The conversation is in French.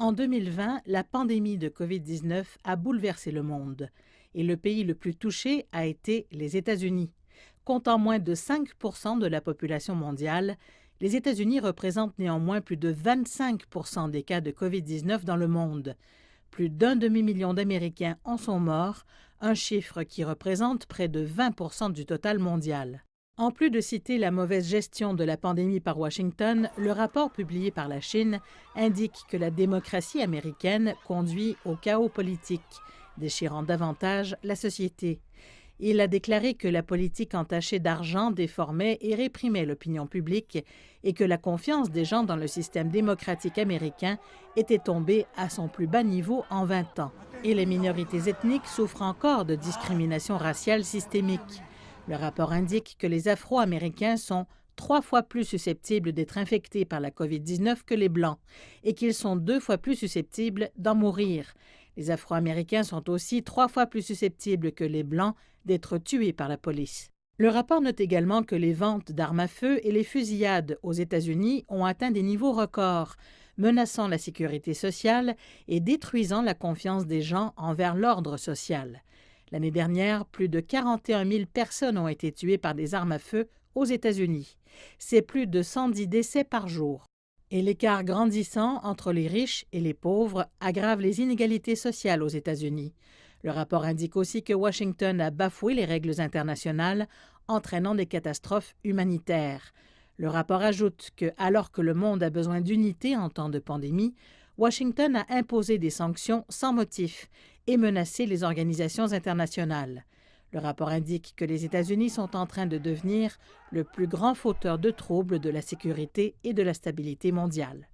En 2020, la pandémie de Covid-19 a bouleversé le monde et le pays le plus touché a été les États-Unis. Comptant moins de 5% de la population mondiale, les États-Unis représentent néanmoins plus de 25% des cas de Covid-19 dans le monde. Plus d'un demi-million d'Américains en sont morts, un chiffre qui représente près de 20% du total mondial. En plus de citer la mauvaise gestion de la pandémie par Washington, le rapport publié par la Chine indique que la démocratie américaine conduit au chaos politique, déchirant davantage la société. Il a déclaré que la politique entachée d'argent déformait et réprimait l'opinion publique et que la confiance des gens dans le système démocratique américain était tombée à son plus bas niveau en 20 ans. Et les minorités ethniques souffrent encore de discrimination raciale systémique. Le rapport indique que les Afro-Américains sont 3 fois plus susceptibles d'être infectés par la COVID-19 que les Blancs et qu'ils sont 2 fois plus susceptibles d'en mourir. Les Afro-Américains sont aussi 3 fois plus susceptibles que les Blancs d'être tués par la police. Le rapport note également que les ventes d'armes à feu et les fusillades aux États-Unis ont atteint des niveaux records, menaçant la sécurité sociale et détruisant la confiance des gens envers l'ordre social. L'année dernière, plus de 41 000 personnes ont été tuées par des armes à feu aux États-Unis. C'est plus de 110 décès par jour. Et l'écart grandissant entre les riches et les pauvres aggrave les inégalités sociales aux États-Unis. Le rapport indique aussi que Washington a bafoué les règles internationales, entraînant des catastrophes humanitaires. Le rapport ajoute que, alors que le monde a besoin d'unité en temps de pandémie, Washington a imposé des sanctions sans motif et menacé les organisations internationales. Le rapport indique que les États-Unis sont en train de devenir le plus grand fauteur de troubles de la sécurité et de la stabilité mondiale.